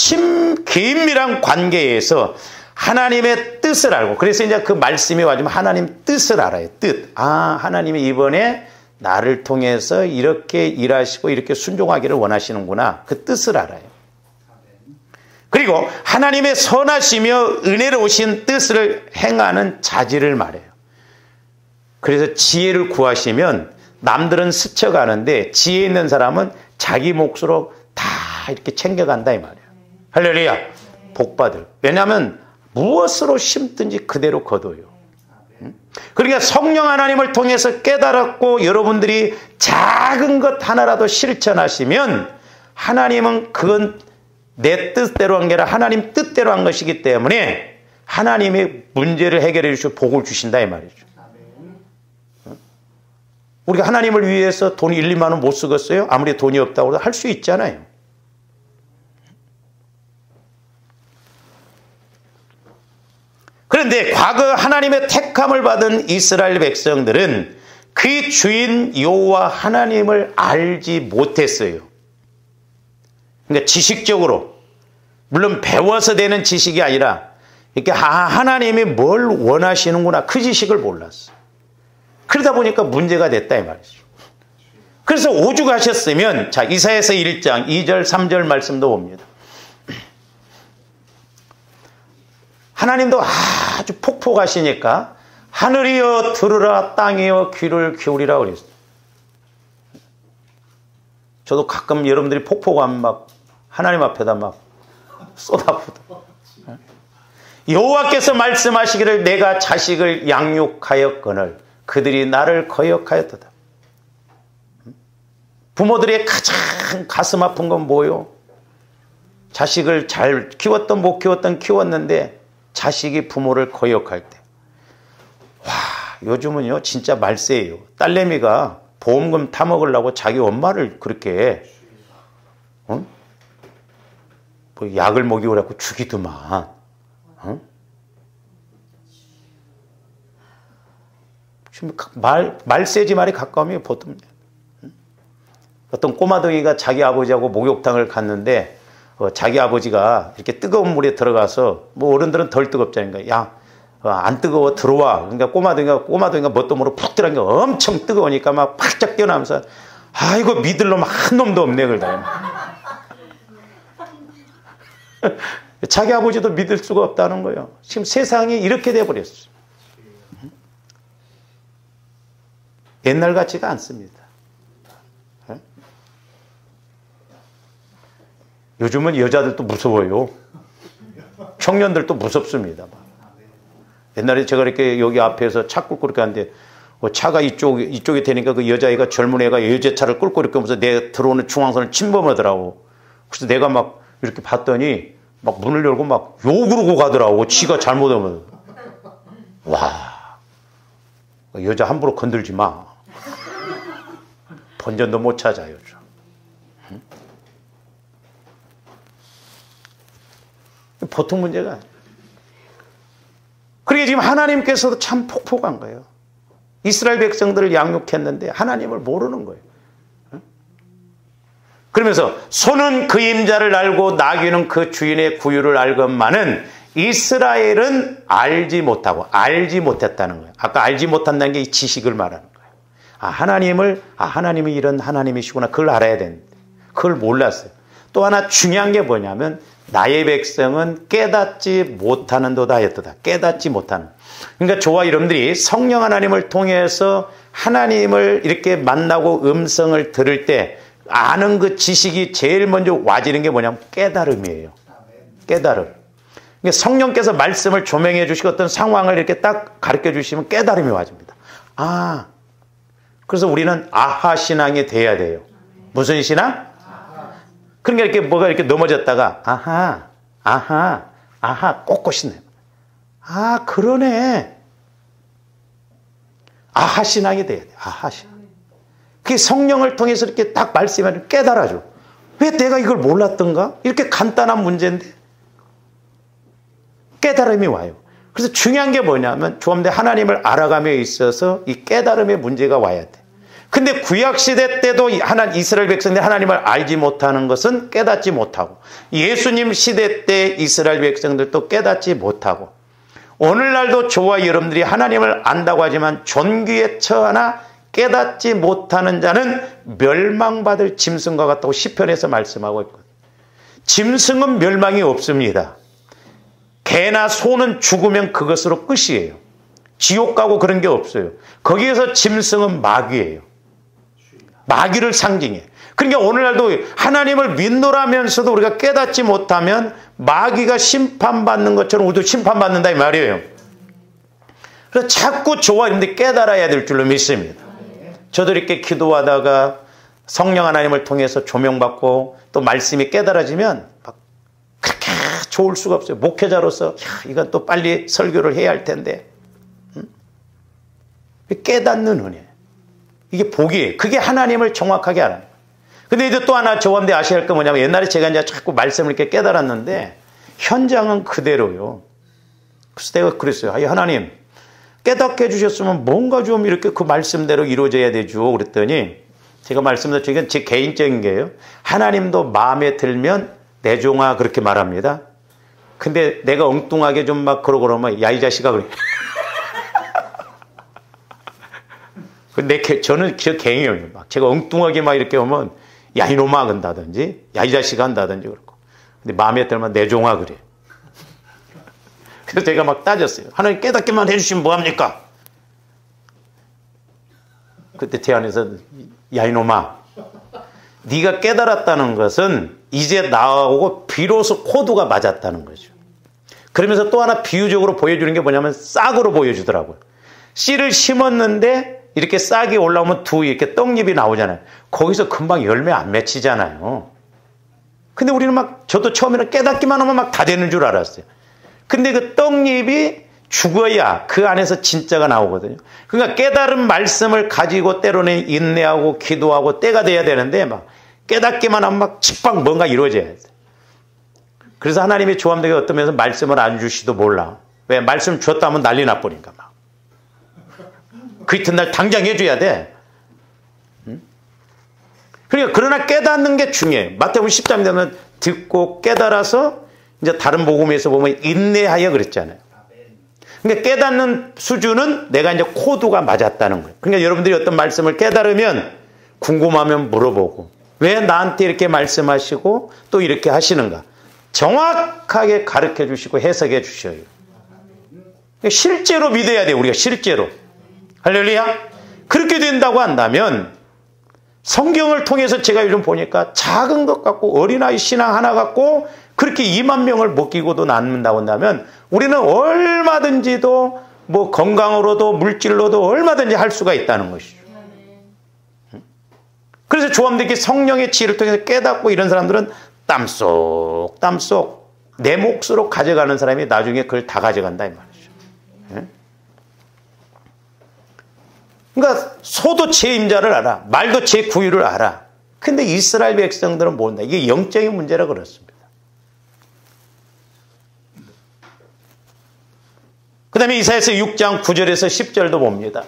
긴밀한 관계에서 하나님의 뜻을 알고, 그래서 이제 그 말씀이 와주면 하나님 뜻을 알아요. 뜻. 하나님이 이번에 나를 통해서 이렇게 일하시고 이렇게 순종하기를 원하시는구나. 그 뜻을 알아요. 그리고 하나님의 선하시며 은혜로우신 뜻을 행하는 자질을 말해요. 그래서 지혜를 구하시면 남들은 스쳐가는데 지혜 있는 사람은 자기 몫으로 다 이렇게 챙겨간다 이 말이에요. 할렐루야. 복받을. 왜냐하면 무엇으로 심든지 그대로 거둬요. 그러니까 성령 하나님을 통해서 깨달았고 여러분들이 작은 것 하나라도 실천하시면 하나님은 그건 내 뜻대로 한 게 아니라 하나님 뜻대로 한 것이기 때문에 하나님의 문제를 해결해 주시고 복을 주신다 이 말이죠. 우리가 하나님을 위해서 돈 1, 2만 원 못 쓰겠어요? 아무리 돈이 없다고 해도 할 수 있잖아요. 그런데 과거 하나님의 택함을 받은 이스라엘 백성들은 그 주인 여호와 하나님을 알지 못했어요. 그러니까 지식적으로, 물론 배워서 되는 지식이 아니라 이렇게 하나님이 뭘 원하시는구나 그 지식을 몰랐어요. 그러다 보니까 문제가 됐다 이 말이죠. 그래서 오죽하셨으면 자 이사야서 1장 2절 3절 말씀도 봅니다. 하나님도 아주 폭폭하시니까 하늘이여 들으라 땅이여 귀를 기울이라 그랬어요. 저도 가끔 여러분들이 폭폭하면 막 하나님 앞에다 막 쏟아부어. 여호와께서 말씀하시기를 내가 자식을 양육하였거늘 그들이 나를 거역하였도다. 부모들의 가장 가슴 아픈 건 뭐요? 자식을 잘 키웠던 못 키웠던 키웠는데 자식이 부모를 거역할 때. 와, 요즘은요 진짜 말세예요. 딸내미가 보험금 타먹으려고 자기 엄마를 그렇게 뭐 약을 먹이려고 죽이더만. 지금 말세지 말이 가까우면 보통 어떤 꼬마덩이가 자기 아버지하고 목욕탕을 갔는데 자기 아버지가 이렇게 뜨거운 물에 들어가서 뭐 어른들은 덜 뜨겁잖아요. 야, 안 뜨거워 들어와. 그러니까 꼬마둥이가 뭣도 모르고 푹 들어간 게 엄청 뜨거우니까 막 팔짝 뛰어나면서 아이고 믿을 놈 한 놈도 없네 그러다. 자기 아버지도 믿을 수가 없다는 거예요. 지금 세상이 이렇게 돼버렸어요. 옛날 같지가 않습니다. 요즘은 여자들도 무서워요. 청년들도 무섭습니다. 옛날에 제가 이렇게 여기 앞에서 차 끌고 이렇게 하는데 차가 이쪽에 되니까 그 여자애가 젊은 애가 여자차를 끌고 이렇게 오면서 내 들어오는 중앙선을 침범하더라고. 그래서 내가 막 이렇게 봤더니 막 문을 열고 막 욕을 하고 가더라고. 지가 잘못하면. 와, 여자 함부로 건들지 마. 본전도 못 찾아요. 보통 문제가 아니에요. 그러게 지금 하나님께서도 참 폭폭한 거예요. 이스라엘 백성들을 양육했는데 하나님을 모르는 거예요. 그러면서 소는 그 임자를 알고 나귀는 그 주인의 구유를 알건만은 이스라엘은 알지 못했다는 거예요. 아까 알지 못한다는 게 이 지식을 말하는 거예요. 하나님이 이런 하나님이시구나. 그걸 알아야 되는데 그걸 몰랐어요. 또 하나 중요한 게 뭐냐면 나의 백성은 깨닫지 못하는도다 했도다. 깨닫지 못하는. 그러니까 저와 여러분들이 성령 하나님을 통해서 하나님을 이렇게 만나고 음성을 들을 때 아는 그 지식이 제일 먼저 와지는 게 뭐냐면 깨달음이에요. 깨달음. 그러니까 성령께서 말씀을 조명해 주시고 어떤 상황을 이렇게 딱 가르쳐 주시면 깨달음이 와집니다. 그래서 우리는 아하 신앙이 돼야 돼요. 무슨 신앙? 그러니까 이렇게 뭐가 이렇게 넘어졌다가 아하 꼿꼿이네. 그러네. 아하 신앙이 돼야 돼. 아하 신앙. 그게 성령을 통해서 이렇게 딱 말씀하면 깨달아줘. 왜 내가 이걸 몰랐던가? 이렇게 간단한 문제인데 깨달음이 와요. 그래서 중요한 게 뭐냐면 조금 더 하나님을 알아감에 있어서 이 깨달음의 문제가 와야 돼. 근데 구약시대 때도 이스라엘 백성들이 하나님을 알지 못하는 것은 깨닫지 못하고 예수님 시대 때 이스라엘 백성들도 깨닫지 못하고 오늘날도 저와 여러분들이 하나님을 안다고 하지만 존귀에 처하나 깨닫지 못하는 자는 멸망받을 짐승과 같다고 시편에서 말씀하고 있거든요. 짐승은 멸망이 없습니다. 개나 소는 죽으면 그것으로 끝이에요. 지옥 가고 그런 게 없어요. 거기에서 짐승은 마귀예요. 마귀를 상징해. 그러니까 오늘날도 하나님을 믿노라면서도 우리가 깨닫지 못하면 마귀가 심판받는 것처럼 우리도 심판받는다 이 말이에요. 그래서 자꾸 저와 여러분들이 깨달아야 될 줄로 믿습니다. 저도 이렇게 기도하다가 성령 하나님을 통해서 조명받고 또 말씀이 깨달아지면 막 그렇게 좋을 수가 없어요. 목회자로서 이건 또 빨리 설교를 해야 할 텐데 깨닫는 은혜. 이게 복이에요. 그게 하나님을 정확하게 알아요. 근데 이제 또 하나 저와 여러분들이 아셔야 할 건 뭐냐면 옛날에 제가 이제 자꾸 말씀을 이렇게 깨달았는데 현장은 그대로요. 그래서 내가 그랬어요. 하나님 깨닫게 해주셨으면 뭔가 좀 이렇게 그 말씀대로 이루어져야 되죠. 그랬더니 제가 말씀드렸죠. 이건 제 개인적인 게요. 하나님도 마음에 들면 내 종아 그렇게 말합니다. 근데 내가 엉뚱하게 좀 막 그러면 야 이 자식아 그래. 근데 저는 저 갱이에요. 제가 엉뚱하게 막 이렇게 오면 야 이놈아 한다든지 야 이 자식아 한다든지 그렇고. 근데 마음에 들면 내 종아 그래. 그래서 제가 막 따졌어요. 하나님 깨닫기만 해주시면 뭐합니까? 그때 제 안에서 야 이놈아 네가 깨달았다는 것은 이제 나하고 비로소 코드가 맞았다는 거죠. 그러면서 또 하나 비유적으로 보여주는 게 뭐냐면 싹으로 보여주더라고요. 씨를 심었는데 이렇게 싹이 올라오면 이렇게 떡잎이 나오잖아요. 거기서 금방 열매 안 맺히잖아요. 근데 우리는 막 저도 처음에는 깨닫기만 하면 막 다 되는 줄 알았어요. 근데 그 떡잎이 죽어야 그 안에서 진짜가 나오거든요. 그러니까 깨달은 말씀을 가지고 때로는 인내하고 기도하고 때가 돼야 되는데 막 깨닫기만 하면 막 직방 뭔가 이루어져야 돼. 그래서 하나님이 조함되게 어떤 면에서 말씀을 안 주시도 몰라. 왜? 말씀 줬다 하면 난리 나버리니까 막. 그 이튿날 당장 해줘야 돼. 그러니까 그러나 깨닫는 게 중요해. 마태복음 10장에 되면 듣고 깨달아서 이제 다른 복음에서 보면 인내하여 그랬잖아요. 그러니까 깨닫는 수준은 내가 이제 코드가 맞았다는 거예요. 그러니까 여러분들이 어떤 말씀을 깨달으면 궁금하면 물어보고 왜 나한테 이렇게 말씀하시고 또 이렇게 하시는가 정확하게 가르쳐 주시고 해석해 주셔요. 실제로 믿어야 돼요. 우리가 실제로. 할렐루야. 그렇게 된다고 한다면 성경을 통해서 제가 요즘 보니까 작은 것 같고 어린아이 신앙 하나 갖고 그렇게 2만 명을 먹이고도 남는다고 한다면 우리는 얼마든지도 뭐 건강으로도 물질로도 얼마든지 할 수가 있다는 것이죠. 그래서 조함되게 성령의 지혜를 통해서 깨닫고 이런 사람들은 땀속 내 몫으로 가져가는 사람이 나중에 그걸 다 가져간다 이 말이죠. 그러니까 소도 제 임자를 알아. 말도 제 구유를 알아. 근데 이스라엘 백성들은 모른다. 이게 영적인 문제라 그렇습니다. 그 다음에 이사야서 6장 9절에서 10절도 봅니다.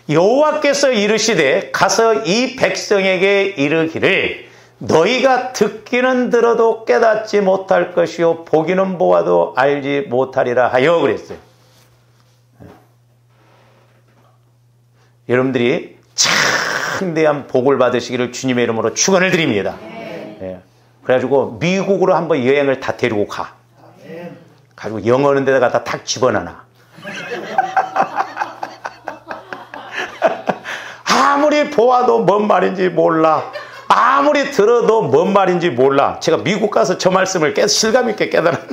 여호와께서 이르시되 가서 이 백성에게 이르기를 너희가 듣기는 들어도 깨닫지 못할 것이요 보기는 보아도 알지 못하리라 하여 그랬어요. 여러분들이 창대한 복을 받으시기를 주님의 이름으로 축원을 드립니다. 예. 그래가지고 미국으로 한번 여행을 다 데리고 가. 가지고 영어하는 데다가 다 탁 집어넣어. 아무리 보아도 뭔 말인지 몰라. 아무리 들어도 뭔 말인지 몰라. 제가 미국 가서 저 말씀을 실감 있게 깨달았네.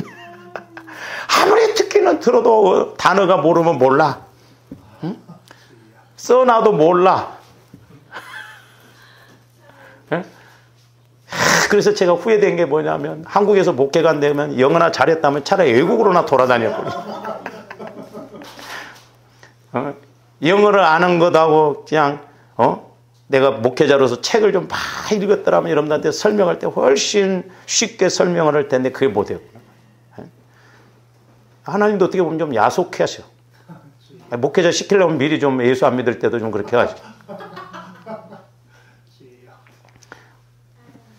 아무리 듣기는 들어도 단어가 모르면 몰라. 응? 써놔도 몰라. 응? 그래서 제가 후회된 게 뭐냐면 한국에서 목회가 안 되면 영어나 잘했다면 차라리 외국으로나 돌아다녔거든요. 영어를 아는 것하고 그냥 내가 목회자로서 책을 좀 많이 읽었더라면 여러분들한테 설명할 때 훨씬 쉽게 설명을 할 텐데 그게 못했구나. 하나님도 어떻게 보면 좀 야속해 하셔. 목회자 시키려면 미리 좀 예수 안 믿을 때도 좀 그렇게 하죠.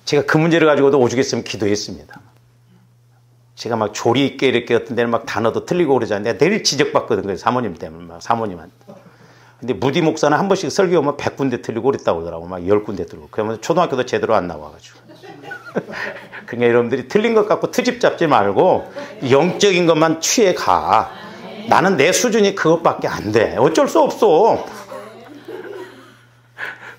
제가 그 문제를 가지고도 오죽했으면 기도했습니다. 제가 막 조리 있게 이렇게 어떤 데는 막 단어도 틀리고 그러잖아요. 내가 내일 지적받거든. 사모님 때문에 막 사모님한테. 근데 무디 목사는 한 번씩 설교 오면 100군데 틀리고 그랬다고 그러더라고. 막 10군데 틀리고. 그러면 초등학교도 제대로 안 나와가지고. 그러니까 여러분들이 틀린 것 갖고 트집 잡지 말고 영적인 것만 취해 가. 나는 내 수준이 그것밖에 안 돼. 어쩔 수 없어.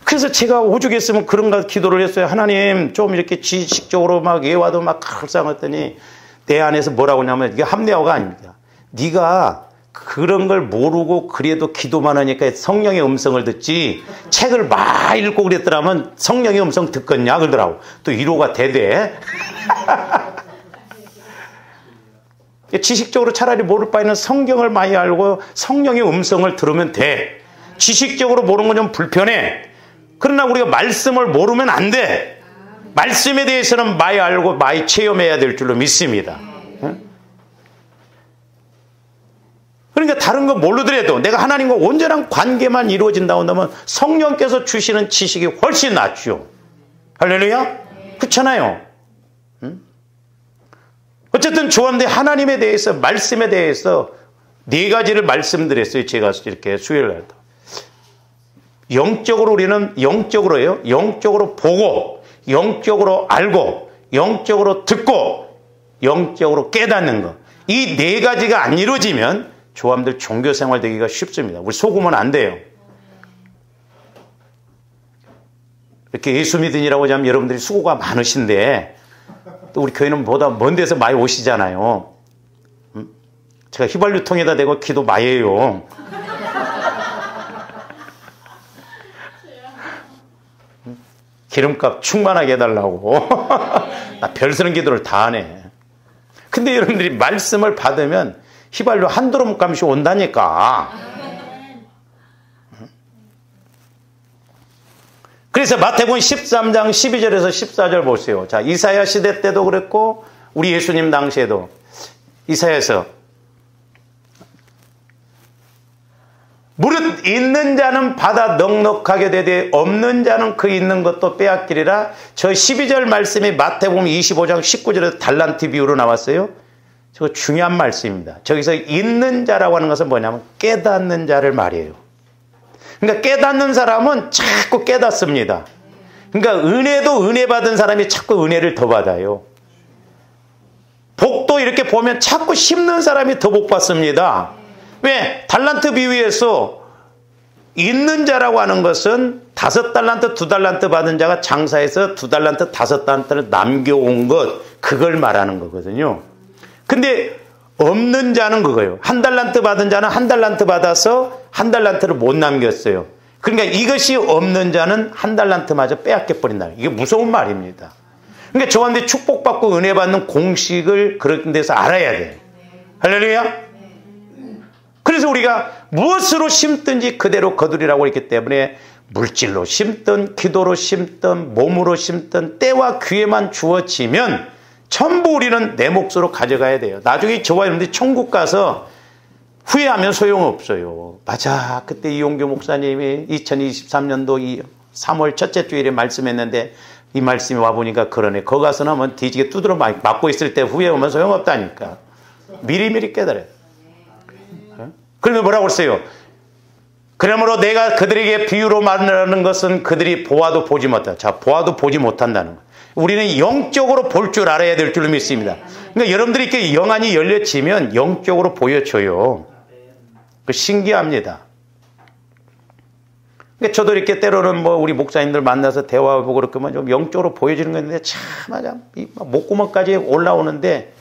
그래서 제가 오죽했으면 그런가 기도를 했어요. 하나님 좀 이렇게 지식적으로 막 예화도 막 칼상했더니 내 안에서 뭐라고 하냐면 이게 합리화가 아닙니다. 네가 그런 걸 모르고 그래도 기도만 하니까 성령의 음성을 듣지 책을 막 읽고 그랬더라면 성령의 음성 듣겠냐 그러더라고. 또 위로가 되대. 지식적으로 차라리 모를 바에는 성경을 많이 알고 성령의 음성을 들으면 돼. 지식적으로 모르는 건 좀 불편해. 그러나 우리가 말씀을 모르면 안 돼. 말씀에 대해서는 많이 알고 많이 체험해야 될 줄로 믿습니다. 그러니까 다른 거 모르더라도 내가 하나님과 온전한 관계만 이루어진다고 한다면 성령께서 주시는 지식이 훨씬 낫죠. 할렐루야? 그렇잖아요. 어쨌든 조함대 하나님에 대해서 말씀에 대해서 네 가지를 말씀드렸어요. 제가 이렇게 수요일 날. 영적으로 우리는 영적으로요. 영적으로 보고 영적으로 알고 영적으로 듣고 영적으로 깨닫는 것. 이 네 가지가 안 이루어지면 조함들 종교생활 되기가 쉽습니다. 우리 속으면 안 돼요. 이렇게 예수 믿으니라고 하면 여러분들이 수고가 많으신데 또 우리 교회는 보다 먼 데서 많이 오시잖아요. 제가 휘발유통에다 대고 기도 많이 해요. 기름값 충만하게 해달라고. 나 별 쓰는 기도를 다 하네. 근데 여러분들이 말씀을 받으면 휘발유 한 드럼 값이 온다니까. 그래서 마태복음 13장 12절에서 14절 보세요. 자, 이사야 시대 때도 그랬고 우리 예수님 당시에도 이사야서 무릇 있는 자는 받아 넉넉하게 되되 없는 자는 그 있는 것도 빼앗기리라. 저 12절 말씀이 마태복음 25장 19절에 달란트 비유로 나왔어요. 저거 중요한 말씀입니다. 저기서 있는 자라고 하는 것은 뭐냐면 깨닫는 자를 말이에요. 그러니까 깨닫는 사람은 자꾸 깨닫습니다. 그러니까 은혜도 은혜 받은 사람이 자꾸 은혜를 더 받아요. 복도 이렇게 보면 자꾸 심는 사람이 더 복 받습니다. 왜? 달란트 비유에서 있는 자라고 하는 것은 5달란트, 2달란트 받은 자가 장사해서 2달란트, 5달란트를 남겨온 것, 그걸 말하는 거거든요. 근데 없는 자는 그거예요. 1달란트 받은 자는 1달란트 받아서 1달란트를 못 남겼어요. 그러니까 이것이 없는 자는 1달란트마저 빼앗겨버린다. 이게 무서운 말입니다. 그러니까 저한테 축복받고 은혜 받는 공식을 그런 데서 알아야 돼요. 할렐루야. 그래서 우리가 무엇으로 심든지 그대로 거두리라고 했기 때문에 물질로 심든 기도로 심든 몸으로 심든 때와 기회만 주어지면 전부 우리는 내 몫으로 가져가야 돼요. 나중에 저와 여러분들이 천국 가서 후회하면 소용없어요. 맞아, 그때 이용규 목사님이 2023년도 3월 첫째 주일에 말씀했는데 이 말씀이 와보니까 그러네. 거기 가서는 한번 뒤지게 두드러 맞고 있을 때 후회하면 소용없다니까. 미리미리 깨달아요. 그러면 뭐라고 했어요? 그러므로 내가 그들에게 비유로 말하는 것은 그들이 보아도 보지 못한다. 자, 보아도 보지 못한다는 거예요. 우리는 영적으로 볼 줄 알아야 될 줄로 믿습니다. 그러니까 여러분들이 이렇게 영안이 열려지면 영적으로 보여줘요. 그 신기합니다. 그러니까 저도 이렇게 때로는 뭐 우리 목사님들 만나서 대화하고 그렇게만 좀 영적으로 보여지는 건데 참 맞아. 목구멍까지 올라오는데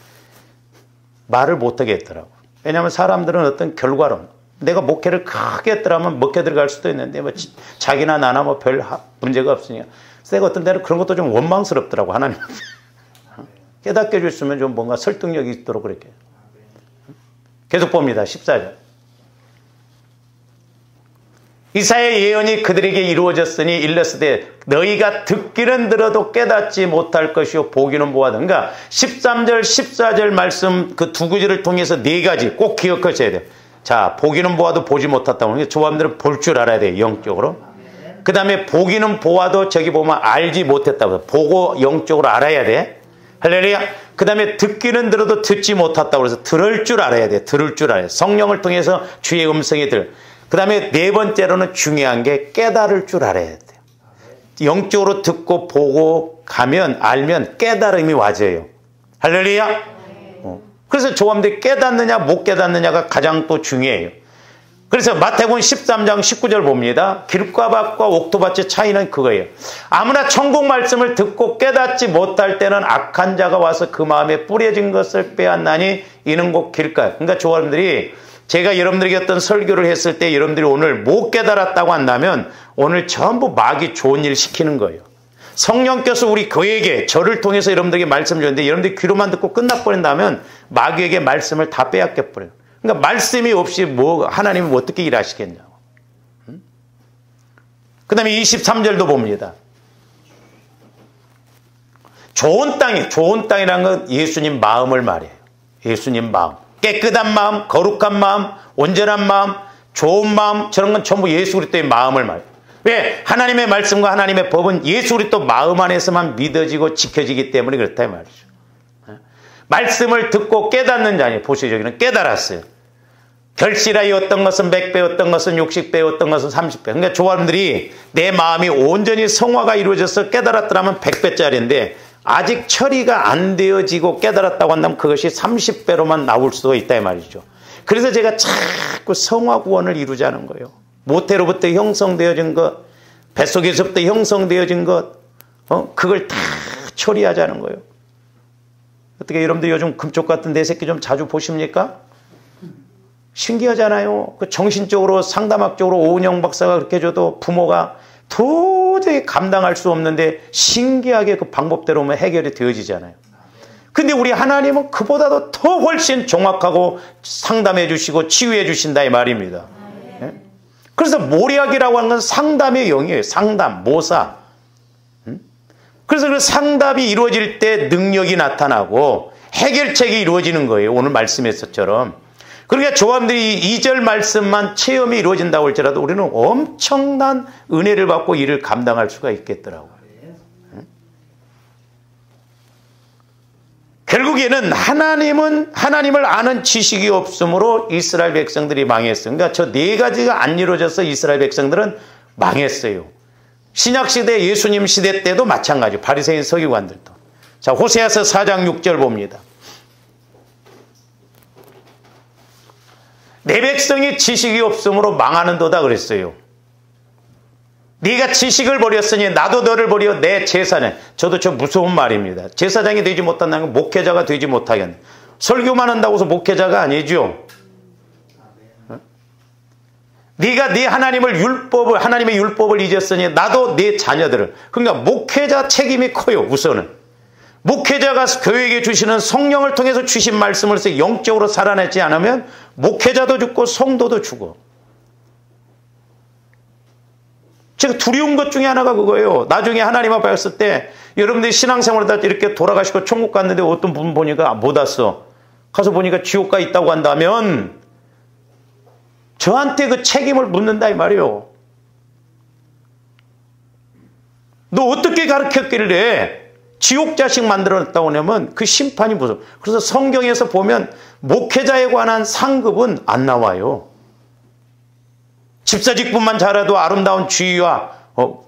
말을 못하게 했더라고. 왜냐하면 사람들은 어떤 결과론, 내가 목회를 크게 했더라면 먹혀 들어갈 수도 있는데 뭐 자기나 나나 뭐 별 문제가 없으니까. 그래서 내가 어떤 때는 그런 것도 좀 원망스럽더라고. 하나님 깨닫게 해줬으면 좀 뭔가 설득력이 있도록 그렇게. 계속 봅니다. 14절. 이사야의 예언이 그들에게 이루어졌으니 일렀으되 너희가 듣기는 들어도 깨닫지 못할 것이요 보기는 보아다. 그러니까 13절 14절 말씀 그 두 구절을 통해서 네 가지 꼭 기억하셔야 돼요. 자, 보기는 보아도 보지 못했다고. 그러니까 조합들은 볼 줄 알아야 돼요. 영적으로. 그 다음에 보기는 보아도 저기 보면 알지 못했다고. 보고 영적으로 알아야 돼. 할렐루야. 그 다음에 듣기는 들어도 듣지 못했다고. 그래서 들을 줄 알아야 돼. 들을 줄 알아야 돼. 성령을 통해서 주의 음성이 그 다음에 네 번째로는 중요한 게 깨달을 줄 알아야 돼요. 영적으로 듣고 보고 가면 알면 깨달음이 와져요. 할렐루야. 그래서 조함들이 깨닫느냐 못 깨닫느냐가 가장 또 중요해요. 그래서 마태복음 13장 19절 봅니다. 길과 밭과 옥토밭의 차이는 그거예요. 아무나 천국 말씀을 듣고 깨닫지 못할 때는 악한 자가 와서 그 마음에 뿌려진 것을 빼앗나니 이는 곧 길가. 그러니까 조함들이 제가 여러분들에게 어떤 설교를 했을 때 여러분들이 오늘 못 깨달았다고 한다면 오늘 전부 마귀 좋은 일 시키는 거예요. 성령께서 우리 교회에게 저를 통해서 여러분들에게 말씀 줬는데 여러분들이 귀로만 듣고 끝나버린다면 마귀에게 말씀을 다 빼앗겨버려요. 그러니까 말씀이 없이 뭐 하나님은 어떻게 일하시겠냐고. 그 다음에 23절도 봅니다. 좋은 땅이라는 건 예수님 마음을 말해요. 예수님 마음. 깨끗한 마음, 거룩한 마음, 온전한 마음, 좋은 마음, 저런 건 전부 예수 그리스도의 마음을 말해요. 왜? 하나님의 말씀과 하나님의 법은 예수 그리스도 마음 안에서만 믿어지고 지켜지기 때문에 그렇다 이 말이죠. 말씀을 듣고 깨닫는 자니 보시죠. 여기는 깨달았어요. 결실하여 어떤 것은 100배, 어떤 것은 60배, 어떤 것은 30배. 그러니까 조합들이 내 마음이 온전히 성화가 이루어져서 깨달았더라면 100배짜리인데 아직 처리가 안 되어지고 깨달았다고 한다면 그것이 30배로만 나올 수도 있다 이 말이죠. 그래서 제가 자꾸 성화 구원을 이루자는 거예요. 모태로부터 형성되어진 것, 뱃속에서부터 형성되어진 것, 그걸 다 처리하자는 거예요. 어떻게 여러분들 요즘 금쪽 같은 내 새끼 좀 자주 보십니까? 신기하잖아요. 그 정신적으로 상담학적으로 오은영 박사가 그렇게 해줘도 부모가 도저히 감당할 수 없는데 신기하게 그 방법대로면 해결이 되어지잖아요. 근데 우리 하나님은 그보다도 더 훨씬 정확하고 상담해 주시고 치유해 주신다 이 말입니다. 그래서 모략이라고 하는 건 상담의 영이에요. 상담, 모사. 그래서 그 상담이 이루어질 때 능력이 나타나고 해결책이 이루어지는 거예요. 오늘 말씀에서처럼. 그러니까 조합들이 2절 말씀만 체험이 이루어진다고 할지라도 우리는 엄청난 은혜를 받고 이를 감당할 수가 있겠더라고요. 결국에는 하나님을 아는 지식이 없으므로 이스라엘 백성들이 망했어요. 그러니까 저 네 가지가 안 이루어져서 이스라엘 백성들은 망했어요. 신약시대 예수님 시대 때도 마찬가지예요. 바리새인 서기관들도. 자, 호세아서 4장 6절 봅니다. 내 백성이 지식이 없으므로 망하는도다 그랬어요. 네가 지식을 버렸으니 나도 너를 버려 내 제사는. 저도 저 무서운 말입니다. 제사장이 되지 못한다는 건 목회자가 되지 못하겠네. 설교만 한다고 해서 목회자가 아니죠. 네가 네 하나님의 율법을 잊었으니 나도 네 자녀들을. 그러니까 목회자 책임이 커요. 우선은 목회자가 교회에게 주시는 성령을 통해서 주신 말씀을 영적으로 살아내지 않으면 목회자도 죽고 성도도 죽어. 제가 두려운 것 중에 하나가 그거예요. 나중에 하나님 앞에 갔을 때 여러분들이 신앙생활을 다 이렇게 돌아가시고 천국 갔는데 어떤 분 보니까 못 왔어. 가서 보니까 지옥가 있다고 한다면 저한테 그 책임을 묻는다 이 말이에요. 너 어떻게 가르쳤길래 지옥 자식 만들어냈다고 하면 그 심판이 무서워. 그래서 성경에서 보면 목회자에 관한 상급은 안 나와요. 집사직분만 잘해도 아름다운 지위와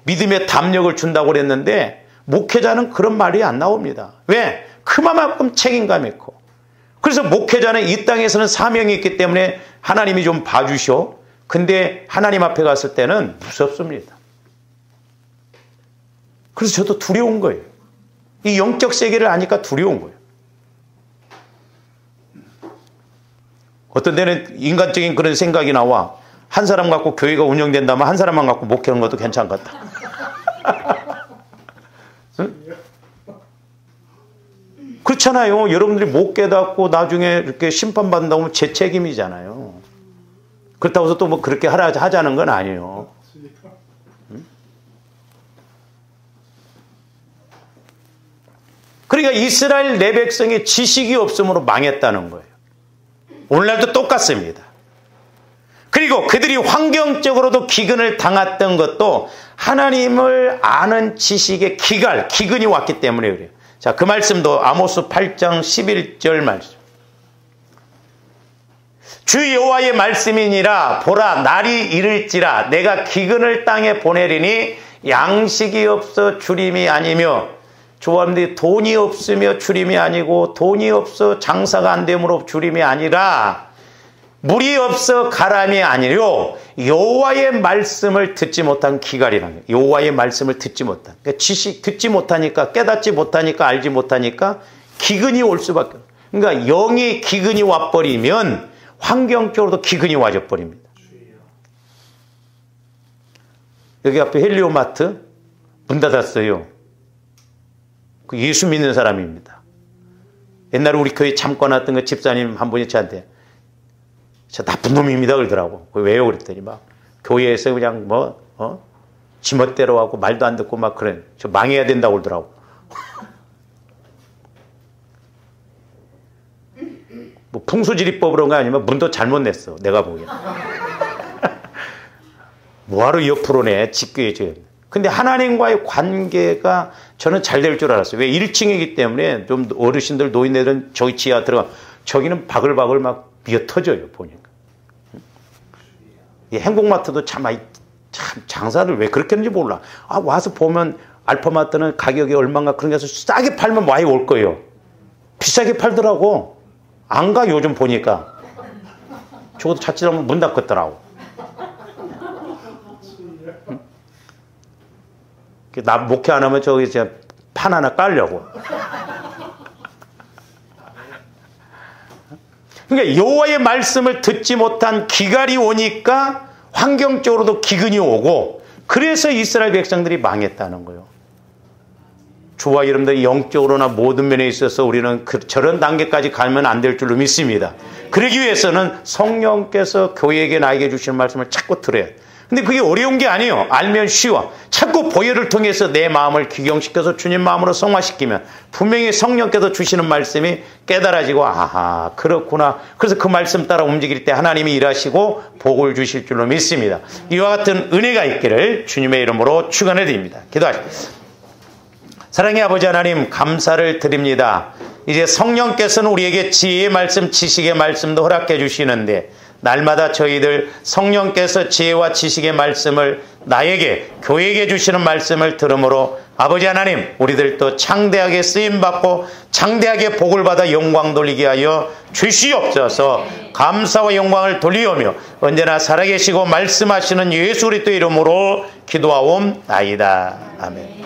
믿음의 담력을 준다고 그랬는데 목회자는 그런 말이 안 나옵니다. 왜? 그만큼 책임감이 있고. 그래서 목회자는 이 땅에서는 사명이 있기 때문에 하나님이 좀 봐주셔. 근데 하나님 앞에 갔을 때는 무섭습니다. 그래서 저도 두려운 거예요. 이 영적 세계를 아니까 두려운 거예요. 어떤 데는 인간적인 그런 생각이 나와. 한 사람 갖고 교회가 운영된다면 한 사람만 갖고 목회하는 것도 괜찮겠다. 응? 그렇잖아요. 여러분들이 못 깨닫고 나중에 이렇게 심판받는다고 하면 제 책임이잖아요. 그렇다고 해서 또 뭐 그렇게 하자는 건 아니에요. 응? 그러니까 이스라엘 내 백성이 지식이 없음으로 망했다는 거예요. 오늘날도 똑같습니다. 그리고 그들이 환경적으로도 기근을 당했던 것도 하나님을 아는 지식의 기근이 왔기 때문에 그래요. 자, 그 말씀도 아모스 8장 11절 말씀. 주 여호와의 말씀이니라. 보라, 날이 이를지라 내가 기근을 땅에 보내리니 양식이 없어 주림이 아니며. 조합들이 돈이 없으며 주림이 아니고 돈이 없어 장사가 안 되므로 주림이 아니라 물이 없어 가람이 아니요 여호와의 말씀을 듣지 못한 기갈이라는 거예요. 여호와의 말씀을 듣지 못한. 그러니까 지식 듣지 못하니까 깨닫지 못하니까 알지 못하니까 기근이 올 수밖에 없어요. 그러니까 영이 기근이 와버리면 환경적으로도 기근이 와져버립니다. 여기 앞에 헬리오마트 문 닫았어요. 그 예수 믿는 사람입니다. 옛날에 우리 교회 잠깐 왔던 그 집사님 한 분이 저한테 저 나쁜 놈입니다 그러더라고. 왜요? 그랬더니 막 교회에서 그냥 지멋대로 하고 말도 안 듣고 막 그래. 저 망해야 된다고 그러더라고. 뭐 풍수지리법으로 그런가 아니면 문도 잘못 냈어. 내가 보기엔. 뭐하러 옆으로 내 직교에 지금. 근데 하나님과의 관계가 저는 잘 될 줄 알았어요. 왜 1층이기 때문에 좀 어르신들 노인네들은 저기 지하 들어가. 저기는 바글바글 막 미어 터져요. 보니까. 이 행복마트도 참 장사를 왜 그렇게 했는지 몰라. 와서 보면 알파마트는 가격이 얼마인가 그런 게 해서 싸게 팔면 많이 올 거예요. 비싸게 팔더라고. 안 가 요즘 보니까. 저것도 자칫하면 문 닫겠더라고. 나 목회 안 하면 저기 판 하나 깔려고. 그러니까 여호와의 말씀을 듣지 못한 기갈이 오니까 환경적으로도 기근이 오고 그래서 이스라엘 백성들이 망했다는 거예요. 저와 여러분들 영적으로나 모든 면에 있어서 우리는 저런 단계까지 가면 안 될 줄로 믿습니다. 그러기 위해서는 성령께서 교회에게 나에게 주시는 말씀을 자꾸 들어야 돼요. 근데 그게 어려운 게 아니에요. 알면 쉬워. 자꾸 보혈을 통해서 내 마음을 기경시켜서 주님 마음으로 성화시키면 분명히 성령께서 주시는 말씀이 깨달아지고 아하 그렇구나. 그래서 그 말씀 따라 움직일 때 하나님이 일하시고 복을 주실 줄로 믿습니다. 이와 같은 은혜가 있기를 주님의 이름으로 축원해 드립니다. 기도하십시다. 사랑의 아버지 하나님 감사를 드립니다. 이제 성령께서는 우리에게 지혜의 말씀, 지식의 말씀도 허락해 주시는데 날마다 저희들 성령께서 지혜와 지식의 말씀을 나에게, 교회에게 주시는 말씀을 들으므로 아버지 하나님 우리들도 창대하게 쓰임받고 창대하게 복을 받아 영광 돌리게 하여 주시옵소서. 감사와 영광을 돌리오며 언제나 살아계시고 말씀하시는 예수 그리스도 이름으로 기도하옵나이다. 아멘.